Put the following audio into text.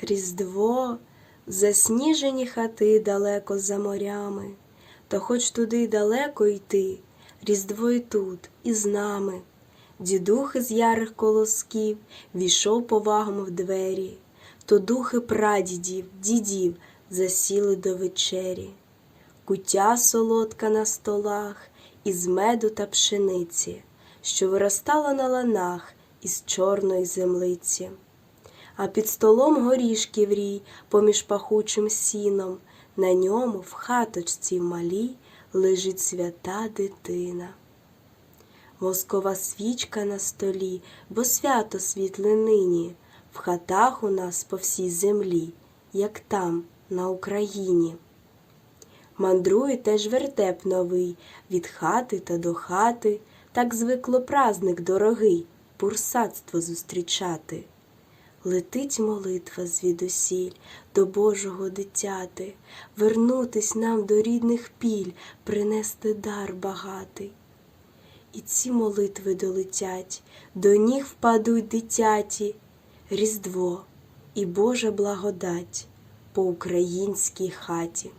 Різдво, засніжені хати далеко за морями, та хоч туди далеко йти, Різдво й тут, і з нами. Дідух із ярих колосків війшов повагом в двері, то духи прадідів, дідів засіли до вечері. Куття солодка на столах із меду та пшениці, що виростала на ланах із чорної землиці. А під столом горішків рій поміж пахучим сіном, на ньому в хаточці малій лежить свята дитина. Воскова свічка на столі, бо свято світле нині, в хатах у нас по всій землі, як там, на Україні. Мандрує теж вертеп новий, від хати та до хати, так звикло праздник дорогий, бурсатство зустрічати. Летить молитва звідусіль до Божого дитяти, вернутись нам до рідних піль, принести дар багатий. І ці молитви долетять, до ніг впадуть дитяті, Різдво і Божа благодать по українській хаті.